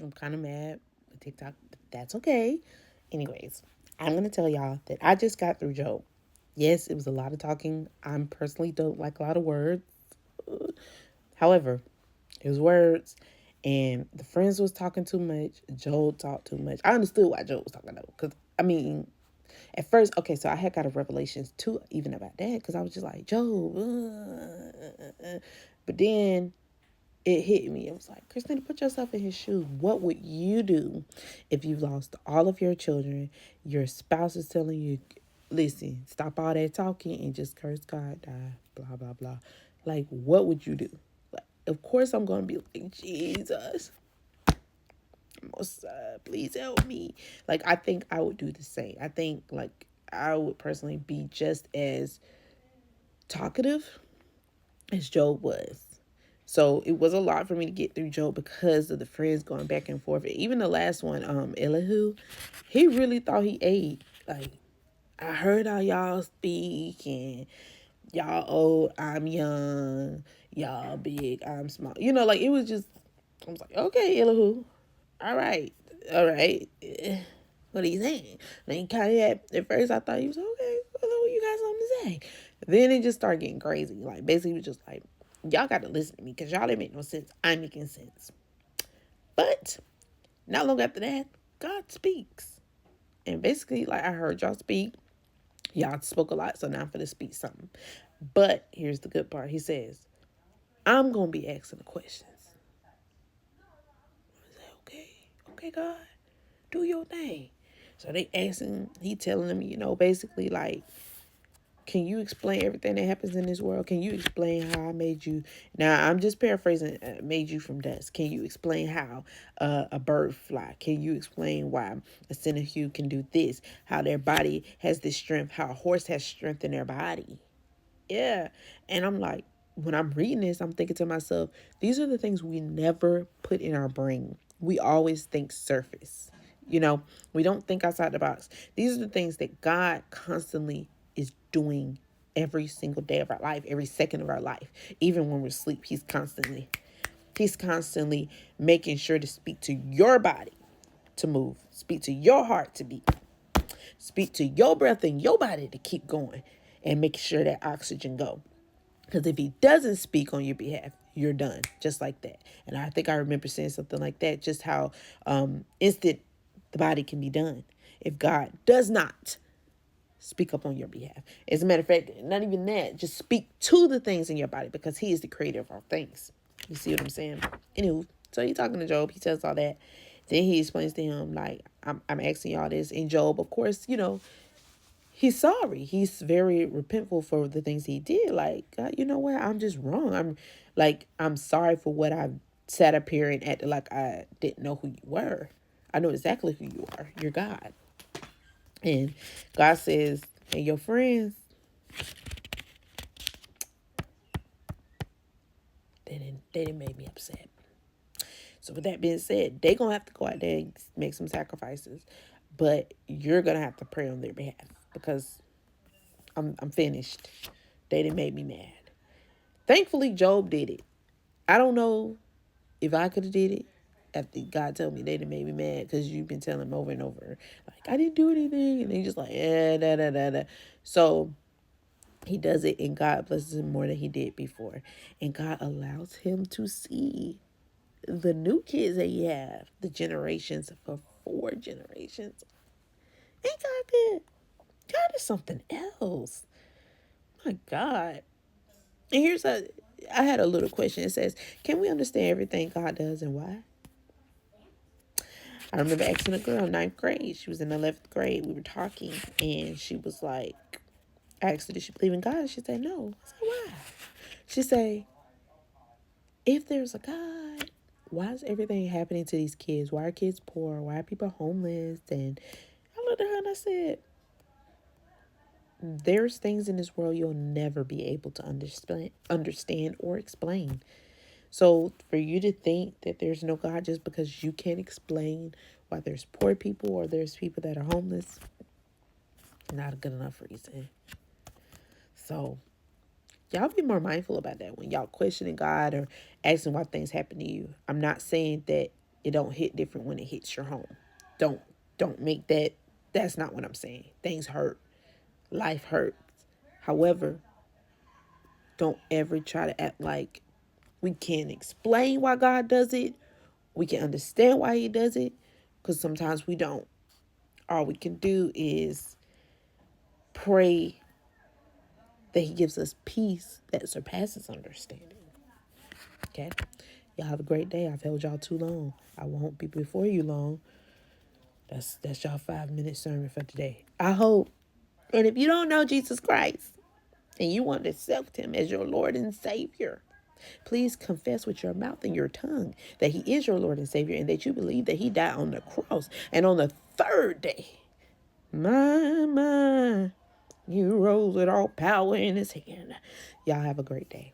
I'm kind of mad with TikTok, but that's okay. Anyways, I'm going to tell y'all that I just got through Job. Yes, it was a lot of talking. I'm personally don't like a lot of words. However, it was words, and the friends was talking too much. Job talked too much. I understood why Job was talking though, because I mean, at first, okay, so I had got a revelations too, even about that, because I was just like Job, but then it hit me. It was like, Christina, put yourself in his shoes. What would you do if you lost all of your children? Your spouse is telling you, listen, stop all that talking and just curse God, die, blah, blah, blah. Like, what would you do? Like, of course, I'm going to be like, Jesus, please help me. Like, I think I would do the same. I think, like, I would personally be just as talkative as Job was. So it was a lot for me to get through Job because of the friends going back and forth. Even the last one, Elihu, he really thought he ate. Like, I heard how y'all speak and y'all old, I'm young, y'all big, I'm small. You know, like it was just I was like, okay, Elihu, all right, all right. What are you saying? And then kind of at first I thought he was okay. Elihu, you got something to say? Then it just started getting crazy. Like basically, it was just like, y'all got to listen to me because y'all didn't make no sense. I'm making sense. But not long after that, God speaks, and basically, like I heard y'all speak. Y'all spoke a lot, so now I'm gonna speak something. But here's the good part. He says, I'm gonna be asking the questions. I said, okay, okay, God, do your thing. So they asking, he telling them, basically like, can you explain everything that happens in this world? Can you explain how I made you? Now, I'm just paraphrasing, made you from dust. Can you explain how a bird fly? Can you explain why a centipede can do this? How their body has this strength? How a horse has strength in their body? Yeah. And I'm like, when I'm reading this, I'm thinking to myself, these are the things we never put in our brain. We always think surface. We don't think outside the box. These are the things that God constantly is doing every single day of our life, every second of our life. Even when we're asleep, he's constantly making sure to speak to your body to move, speak to your heart to beat, speak to your breath in your body to keep going, and make sure that oxygen go. Because if he doesn't speak on your behalf, you're done, just like that. And I think I remember saying something like that, just how instant the body can be done if God does not speak up on your behalf. As a matter of fact, not even that, just speak to the things in your body because he is the creator of all things. You see what I'm saying? Anywho, so he's talking to Job. He says all that. Then he explains to him, like, I'm asking y'all this. And Job, of course, he's sorry. He's very repentful for the things he did. Like, God, you know what? I'm just wrong. I'm sorry for what I sat up here and acted like I didn't know who you were. I know exactly who you are. You're God. And God says, and your friends, they didn't make me upset. So with that being said, they gonna have to go out there and make some sacrifices. But you're gonna have to pray on their behalf because I'm finished. They didn't make me mad. Thankfully, Job did it. I don't know if I could have did it after God told me they done made me mad because you've been telling him over and over, like, I didn't do anything. And he's just like, yeah, da, da, da, da. So he does it and God blesses him more than he did before. And God allows him to see the new kids that he have, the generations for 4 generations. Ain't God good? God is something else. My God. And I had a little question. It says, can we understand everything God does and why? I remember asking a girl in ninth grade. She was in 11th grade. We were talking, and she was like, I asked her, did she believe in God? She said, no. I said, why? She said, if there's a God, why is everything happening to these kids? Why are kids poor? Why are people homeless? And I looked at her and I said, there's things in this world you'll never be able to understand or explain. So for you to think that there's no God just because you can't explain why there's poor people or there's people that are homeless, not a good enough reason. So y'all be more mindful about that when y'all questioning God or asking why things happen to you. I'm not saying that It don't hit different when it hits your home. Don't don't make that. That's not what I'm saying. Things hurt. Life hurts. However, don't ever try to act like we can't explain why God does it. We can understand why he does it, because sometimes we don't. All we can do is pray that he gives us peace that surpasses understanding. Okay? Y'all have a great day. I've held y'all too long. I won't be before you long. That's y'all 5-minute sermon for today. I hope. And if you don't know Jesus Christ and you want to accept him as your Lord and Savior, please confess with your mouth and your tongue that he is your Lord and Savior, and that you believe that he died on the cross. And on the third day, my, he rose with all power in his hand. Y'all have a great day.